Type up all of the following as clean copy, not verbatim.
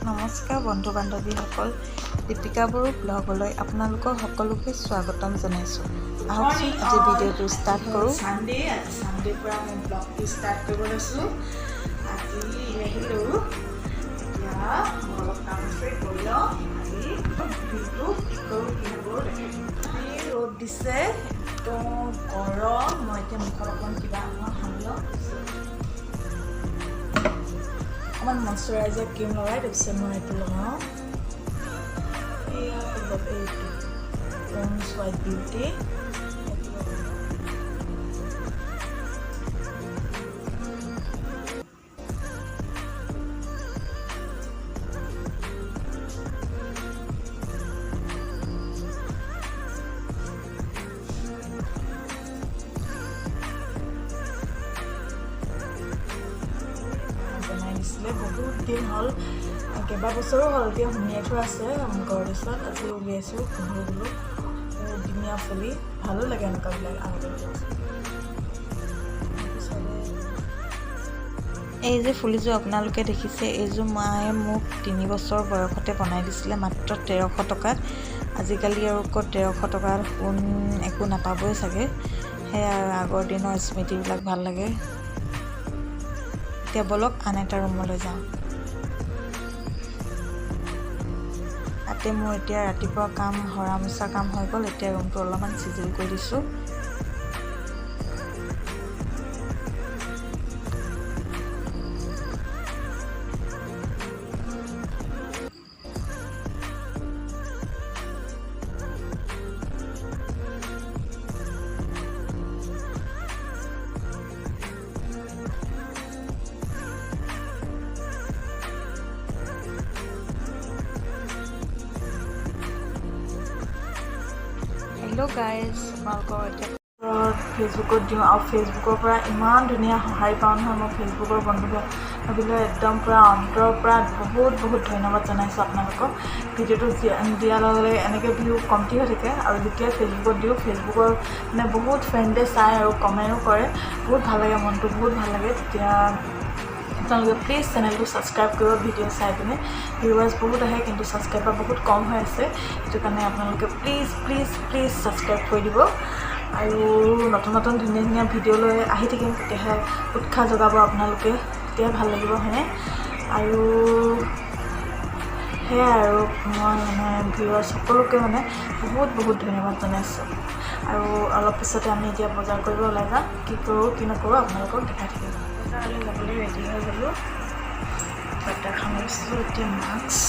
নমস্কাৰ বন্ধু বান্ধৱীসকল, দীপিকা বড়ো ব্লগলৈ আপোনালোকৰ সকলোকে স্বাগতম জনাইছোঁ। আহকচোন আজি ভিডিঅ'টো ষ্টাৰ্ট কৰোঁ। চানডেৰ পৰা মই ব্লগটো ষ্টাৰ্ট কৰিব লৈছোঁ। আজি আহিলোঁ, এতিয়া মোৰ অলপ কাম আছে কৰি লওঁ। আজি ভিডিঅ'টো কি কৰোঁ কি নকৰোঁ দেখিম। ৰ'দ দিছে, একদম গৰম। মই এতিয়া মুখত অকণ কিবা সানি লওঁ, অকণমান মইশ্চাৰাইজাৰ ক্ৰীম লগাই তাৰপিছত মই এইটো লগাওঁ। এয়া এইটো প'ণ্ডছ হোৱাইট বিউটি। বহুত দিন হ'ল, কেইবাবছৰো হ'ল, এতিয়া সুমিয়াই থোৱা আছে ঘৰৰ ওচৰত। আজি উলিয়াইছোঁ পিন্ধো বোলো, ধুনীয়া ফুলি ভালো লাগে এনেকুৱাবিলাক আগতে। এই যে ফুলিযোৰ আপোনালোকে দেখিছে, এইযোৰ মায়ে মোক 3 বছৰ বয়সতে বনাই দিছিলে, মাত্ৰ 1300 টকাত। আজিকালি আৰু ক'ত 1300 টকাত সোণ একো নাপাবই চাগে। সেয়া আগৰ দিনৰ স্মৃতিবিলাক ভাল লাগে। এতিয়া বলক আন এটা ৰুমলৈ যাওঁ। তাতে মোৰ এতিয়া ৰাতিপুৱা কাম সৰা মোচা কাম হৈ গ'ল। এতিয়া ৰুমটো অলপমান চিজিল কৰি দিছোঁ। হেল্ল' গাইজ, আপোনালোকৰ এতিয়া ফেচবুকত দিওঁ আৰু ফেচবুকৰ পৰা ইমান ধুনীয়া সঁহাৰি পাওঁ নহয়। মই ফেচবুকৰ বন্ধুবিলাকক একদম পূৰা অন্তৰৰ পৰা বহুত ধন্যবাদ জনাইছোঁ আপোনালোকক। ভিডিঅ'টো দিয়াৰ লগে লগে এনেকৈ ভিউ কমটি হৈ থাকে, আৰু যেতিয়া ফেচবুকত দিওঁ ফেচবুকৰ মানে বহুত ফ্ৰেণ্ডে চাই আৰু কমেণ্টো কৰে। বহুত ভাল লাগে, মনটো বহুত ভাল লাগে। তেতিয়া আপোনালোকে প্লিজ চেনেলটো ছাবস্ক্ৰাইব কৰিব। ভিডিঅ' চাই পিনে ভিউৱাৰ্ছ বহুত আহে, কিন্তু ছাবস্ক্ৰাইবাৰ বহুত কম হৈ আছে। সেইটো কাৰণে আপোনালোকে প্লিজ ছাবস্ক্ৰাইব কৰি দিব। আৰু নতুন ধুনীয়া ভিডিঅ' লৈ আহি থাকিম, তেতিয়াহে উৎসাহ যোগাব আপোনালোকে, তেতিয়াহে ভাল লাগিব, হয়নে? আৰু সেয়াই আৰু মই ভিউৱাৰ্ছ সকলোকে বহুত ধন্যবাদ জনাইছোঁ। আৰু অলপ পিছতে আমি এতিয়া বজাৰ কৰিব ওলাই যাম। কি কৰোঁ কি নকৰোঁ আপোনালোকক দেখাই থাকিম। বজাৰলৈ যাবলৈ ৰেডি হৈ গ'লোঁ, এখন লৈছোঁ। এতিয়া মাস্ক,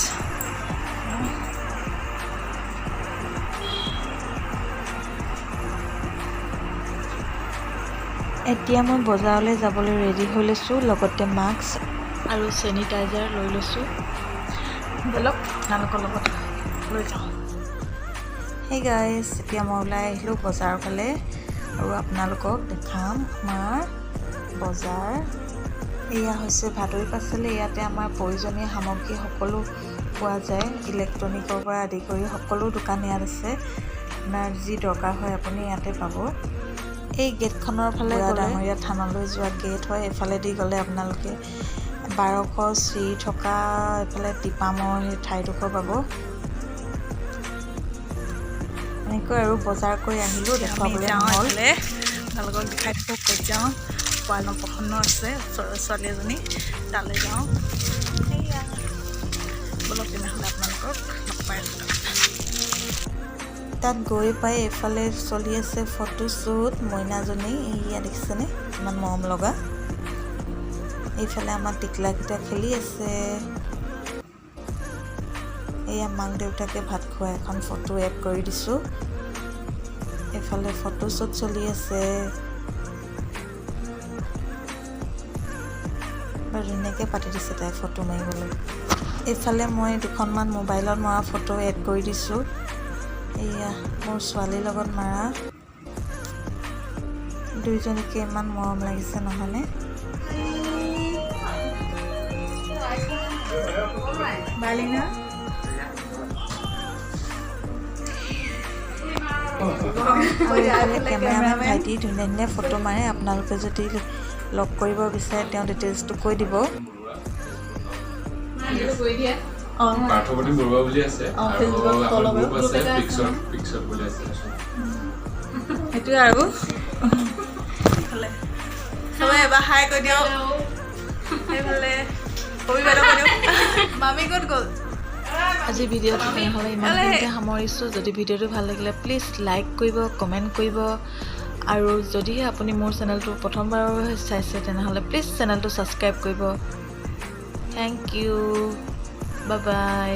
এতিয়া মই বজাৰলৈ যাবলৈ ৰেডি হৈ লৈছোঁ, লগতে মাস্ক আৰু চেনিটাইজাৰ লৈ লৈছোঁ। ব'লক আপোনালোকৰ লগত লৈ যাওঁ। সেই গাইজ, এতিয়া মই ওলাই আহিলোঁ বজাৰৰ ফালে, আৰু আপোনালোকক দেখাম আমাৰ বজাৰ। এয়া হৈছে ভাদৈ পাচলি। ইয়াতে আমাৰ প্ৰয়োজনীয় সামগ্ৰী সকলো পোৱা যায়, ইলেক্ট্ৰনিকৰ পৰা আদি কৰি সকলো দোকান ইয়াত আছে। আপোনাৰ যি দৰকাৰ হয় আপুনি ইয়াতে পাব। এই গেটখনৰ ফালে ডাঙৰীয়া থানলৈ যোৱা গেট হয়। এইফালেদি গ'লে আপোনালোকে 1200 চিৰি থকা এইফালে টিপামৰ সেই ঠাইডোখৰ পাব। এনেকৈ আৰু বজাৰ কৰি আহিলোঁ, দেখুৱাবলৈ নহ'ল। আপোনালোকক দেখাই থাকোঁ ক'ত যাওঁ। পোৱালি পচন্দ আছে, ওচৰৰ ছোৱালী এজনী, তালৈ যাওঁ। সেয়া ব'লক তেনেহ'লে আপোনালোকক লগ পাই আছোঁ। তাত গৈ পাই এইফালে চলি আছে ফটোশ্বুট। মইনাজনী এয়া দেখিছেনে, ইমান মৰম লগা। এইফালে আমাৰ টিকলাকেইটা খেলি আছে। এয়া মাক দেউতাকে ভাত খোৱা এখন ফটো এড কৰি দিছোঁ। এইফালে ফটোশ্বুট চলি আছে, ধুনীয়াকৈ পাতি দিছে তাই ফটো মাৰিবলৈ। এইফালে মই দুখনমান মোবাইলত মৰা ফটো এড কৰি দিছোঁ। এয়া মোৰ ছোৱালীৰ লগত মাৰা, দুইজনীকে ইমান মৰম লাগিছে নহয়নে? কেমেৰামেন ভাইটি ধুনীয়া ফটো মাৰে। আপোনালোকে যদি লগ কৰিব বিচাৰে তেওঁ ডিটেইলছটো কৈ দিব। পাৰ্থৱতী বৰুৱা বুলি আছে আৰু ফেচবুকত গ্ৰুপ আছে এটা পিক্সত বুলি আছে সেইটোৱে আৰু চবে এবাৰ হাই কৈ দিয়ক সেইফালে কবি বাইদেউ কৈ দিয়ক মামী ক'ত গ'ল আজি ভিডিঅ'টো তেনেহ'লে ইমানখিনিতে সামৰিছোঁ যদি ভিডিঅ'টো ভাল লাগিলে প্লিজ লাইক কৰিব কমেণ্ট কৰিব আৰু যদিহে আপুনি মোৰ চেনেলটো প্ৰথমবাৰৰ চাইছে তেনেহ'লে প্লিজ চেনেলটো ছাবস্ক্ৰাইব কৰিব থেংক ইউ বাই বাই